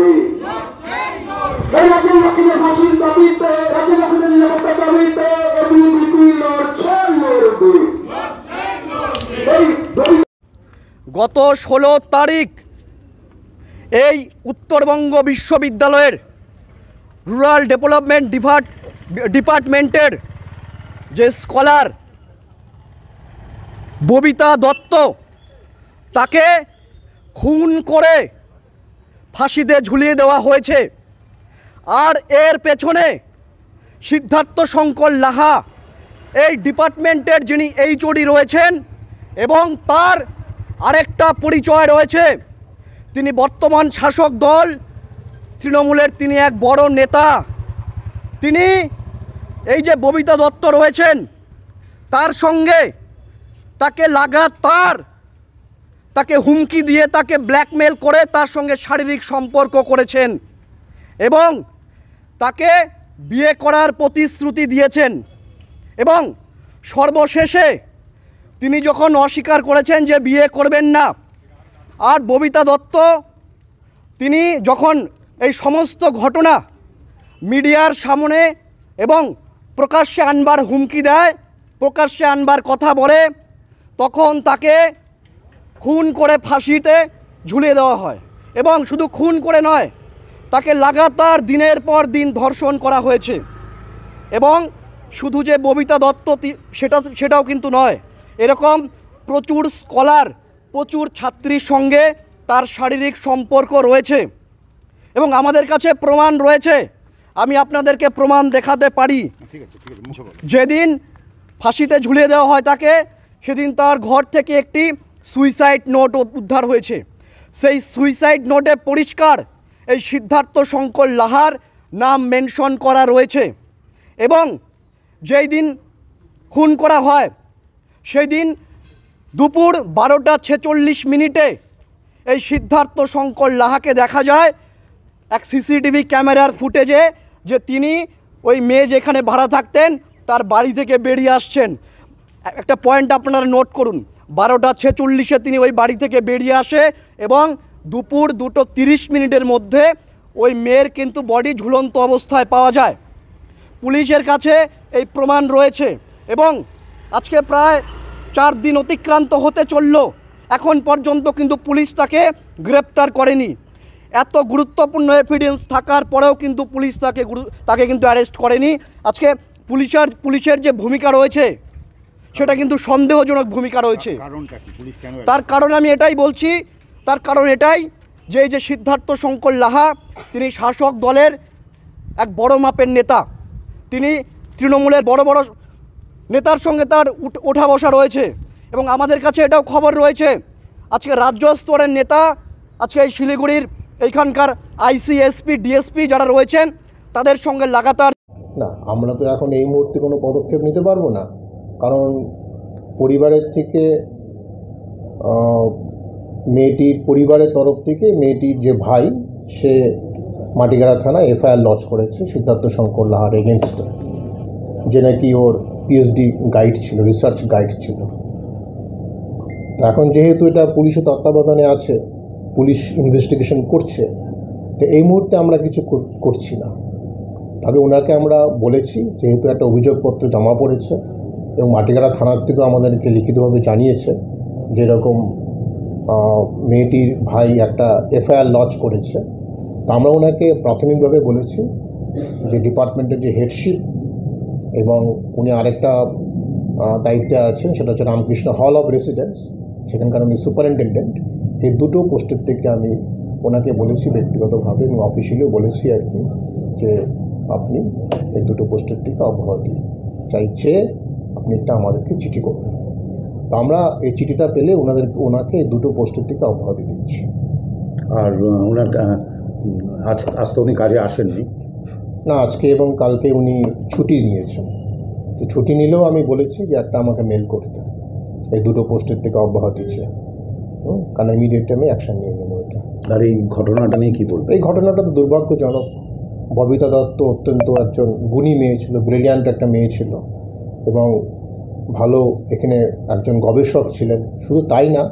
লড়বে। এই রাজ্যের লোকেদের ফাঁসির দাবিতে, রাজ্যের লোকেদের নিরাপত্তার দাবিতে এবিভিপি লড়ছে, লড়বে। গত 16 তারিখ এই উত্তরবঙ্গ বিশ্ববিদ্যালয়ের রুরাল ডেভেলপমেন্ট ডিপার্টমেন্টের যে স্কলার ববিতা দত্ত, তাকে খুন করে ফাঁসিতে ঝুলিয়ে দেওয়া হয়েছে। আর এর পেছনে সিদ্ধার্থ শঙ্কর লাহা, এই ডিপার্টমেন্টের যিনি এইচওডি রয়েছেন, এবং তার আরেকটা পরিচয় রয়েছে, তিনি বর্তমান শাসক দল তৃণমূলের তিনি এক বড় নেতা। তিনি এই যে ববিতা দত্ত রয়েছেন, তার সঙ্গে তাকে লাগাতার তাকে হুমকি দিয়ে, তাকে ব্ল্যাকমেল করে তার সঙ্গে শারীরিক সম্পর্ক করেছেন এবং তাকে বিয়ে করার প্রতিশ্রুতি দিয়েছেন। এবং সর্বশেষে তিনি যখন অস্বীকার করেছেন যে বিয়ে করবেন না, আর ববিতা দত্ত তিনি যখন এই সমস্ত ঘটনা মিডিয়ার সামনে এবং প্রকাশ্যে আনবার হুমকি দেয়, প্রকাশ্যে আনবার কথা বলে, তখন তাকে খুন করে ফাঁসিতে ঝুলিয়ে দেওয়া হয়। এবং শুধু খুন করে নয়, তাকে লাগাতার দিনের পর দিন ধর্ষণ করা হয়েছে। এবং শুধু যে ববিতা দত্ত সেটাও কিন্তু নয়, এরকম প্রচুর স্কলার, প্রচুর ছাত্রীর সঙ্গে তার শারীরিক সম্পর্ক রয়েছে এবং আমাদের কাছে প্রমাণ রয়েছে। আমি আপনাদেরকে প্রমাণ দেখাতে পারি। যেদিন ফাঁসিতে ঝুলিয়ে দেওয়া হয় তাকে, সেদিন তার ঘর থেকে একটি সুইসাইড নোট উদ্ধার হয়েছে। সেই সুইসাইড নোটে পরিষ্কার এই সিদ্ধার্থ শঙ্কর লাহার নাম মেনশন করা রয়েছে। এবং যেই দিন খুন করা হয় সেই দিন দুপুর 12:46 এই সিদ্ধার্থ শঙ্কর লাহাকে দেখা যায় এক সিসিটিভি ক্যামেরার ফুটেজে, যে তিনি ওই মেয়ে যেখানে ভাড়া থাকতেন তার বাড়ি থেকে বেরিয়ে আসছেন। একটা পয়েন্ট আপনারা নোট করুন, 12:46 তিনি ওই বাড়ি থেকে বেরিয়ে আসে এবং দুপুর 2:30 মধ্যে ওই মেয়ের কিন্তু বডি ঝুলন্ত অবস্থায় পাওয়া যায়। পুলিশের কাছে এই প্রমাণ রয়েছে এবং আজকে প্রায় 4 দিন অতিক্রান্ত হতে চলল, এখন পর্যন্ত কিন্তু পুলিশ তাকে গ্রেপ্তার করেনি। এত গুরুত্বপূর্ণ এভিডেন্স থাকার পরেও কিন্তু পুলিশ তাকে কিন্তু অ্যারেস্ট করেনি। আজকে পুলিশের যে ভূমিকা রয়েছে সেটা কিন্তু সন্দেহজনক ভূমিকা রয়েছে। তার কারণ আমি এটাই বলছি, তার কারণ এটাই যে এই যে সিদ্ধার্থ শঙ্কর লাহা, তিনি শাসক দলের এক বড় মাপের নেতা। তিনি তৃণমূলের বড় বড় নেতার সঙ্গে তার ওঠা বসা রয়েছে এবং আমাদের কাছে এটাও খবর রয়েছে আজকে রাজ্য স্তরের নেতা, আজকে এই শিলিগুড়ির এইখানকার আইসি, এসপি, ডিএসপি যারা রয়েছেন তাদের সঙ্গে লাগাতার। না, আমরা তো এখন এই মুহূর্তে কোনো পদক্ষেপ নিতে পারবো না, কারণ পরিবারের থেকে মেয়েটির পরিবারের তরফ থেকে মেয়েটির যে ভাই, সে মাটিগাড়া থানায় এফআইআর লজ করেছে সিদ্ধার্থ শঙ্কর লাহার এগেনস্টে, যে নাকি ওর পিএইচডি গাইড ছিল, রিসার্চ গাইড ছিল। তো এখন যেহেতু এটা পুলিশের তত্ত্বাবধানে আছে, পুলিশ ইনভেস্টিগেশন করছে, তো এই মুহূর্তে আমরা কিছু করছি না। তবে ওনাকে আমরা বলেছি, যেহেতু একটা অভিযোগপত্র জমা পড়েছে এবং মাটিগাড়া থানার থেকেও আমাদেরকে লিখিতভাবে জানিয়েছে যেরকম মেয়েটির ভাই একটা এফআইআর লজ করেছে, তো আমরা ওনাকে প্রাথমিকভাবে বলেছি যে ডিপার্টমেন্টের যে হেডশিপ এবং উনি আরেকটা দায়িত্বে আছেন, সেটা হচ্ছে রামকৃষ্ণ হল অফ রেসিডেন্স, সেখানকার উনি সুপারিনটেন্ডেন্ট। এই দুটো পোস্টের থেকে আমি ওনাকে বলেছি ব্যক্তিগতভাবে এবং অফিসিয়ালিও বলেছি আর কি, যে আপনি এই দুটো পোস্টের থেকে অব্যাহতি চাইছে, আপনি একটা আমাদেরকে চিঠি করবেন। তো আমরা এই চিঠিটা পেলে ওনাকে এই দুটো পোস্টের থেকে অব্যাহতি দিচ্ছি। আর ওনার আজ তো উনি কাজে আসেননি? না, আজকে এবং কালকে উনি ছুটি নিয়েছেন। তো ছুটি নিলেও আমি বলেছি যে একটা আমাকে মেল করতে, এই দুটো পোস্টের থেকে অব্যাহতি চেয়ে, কারণ ইমিডিয়েট আমি অ্যাকশান নিয়ে নেবো এটা। আর এই ঘটনাটা নিয়ে কী বলবো? এই ঘটনাটা তো দুর্ভাগ্যজনক। ববিতা দত্ত অত্যন্ত একজন গুণী মেয়ে ছিল, ব্রিলিয়ান্ট একটা মেয়ে ছিল এবং ভালো এখানে একজন গবেষক ছিলেন। শুধু তাই না,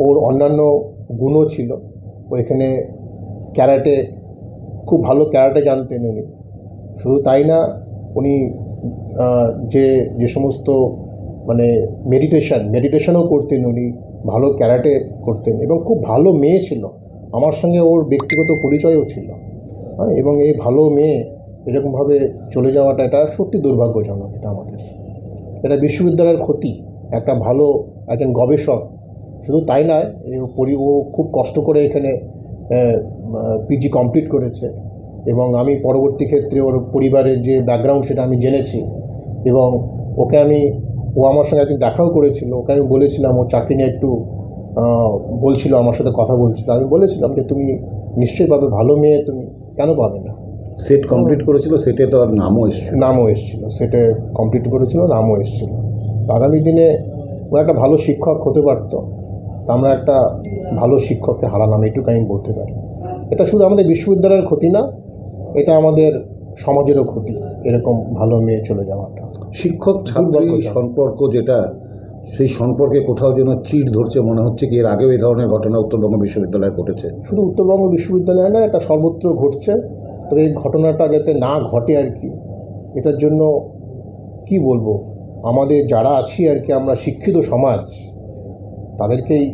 ওর অন্যান্য গুণও ছিল। ও এখানে ক্যারাটে, খুব ভালো ক্যারাটে জানতেন উনি। শুধু তাই না, উনি যে সমস্ত মানে মেডিটেশনও করতেন, উনি ভালো ক্যারাটে করতেন এবং খুব ভালো মেয়ে ছিল। আমার সঙ্গে ওর ব্যক্তিগত পরিচয়ও ছিল। এবং এই ভালো মেয়ে এরকমভাবে চলে যাওয়াটা এটা সত্যি দুর্ভাগ্যজনক। এটা বিশ্ববিদ্যালয়ের ক্ষতি। একটা ভালো একজন গবেষক, শুধু তাই নয়, ও খুব কষ্ট করে এখানে পিজি কমপ্লিট করেছে এবং আমি পরবর্তী ক্ষেত্রে ওর পরিবারের যে ব্যাকগ্রাউন্ড সেটা আমি জেনেছি। এবং ও আমার সঙ্গে একদিন দেখাও করেছিল। ওকে আমি বলেছিলাম, ও চাকরি নিয়ে একটু বলছিল, আমার সাথে কথা বলছিল। আমি বলেছিলাম যে তুমি নিশ্চয়ই পাবে, ভালো মেয়ে, তুমি কেন পাবে না। সেট কমপ্লিট করেছিল, সেটে তো আর নামও এসেছিল। সেটে কমপ্লিট করেছিল, নামও এসেছিল। আগামী দিনে ও একটা ভালো শিক্ষক হতে পারতো। তা আমরা একটা ভালো শিক্ষককে হারালাম, এটুকু আমি বলতে পারি। এটা শুধু আমাদের বিশ্ববিদ্যালয়ের ক্ষতি না, এটা আমাদের সমাজেরও ক্ষতি, এরকম ভালো মেয়ে চলে যাওয়াটা। শিক্ষক ছাত্রী সম্পর্ক যেটা, সেই সম্পর্কে কোথাও যেন চিড় ধরছে মনে হচ্ছে। কি এর আগেও এই ধরনের ঘটনা উত্তরবঙ্গ বিশ্ববিদ্যালয়ে ঘটেছে? শুধু উত্তরবঙ্গ বিশ্ববিদ্যালয়ে না, এটা সর্বত্র ঘটছে। তবে এই ঘটনাটা যাতে না ঘটে আর কি, এটার জন্য কি বলবো, আমাদের যারা আছি আর কি, আমরা শিক্ষিত সমাজ, তাদেরকেই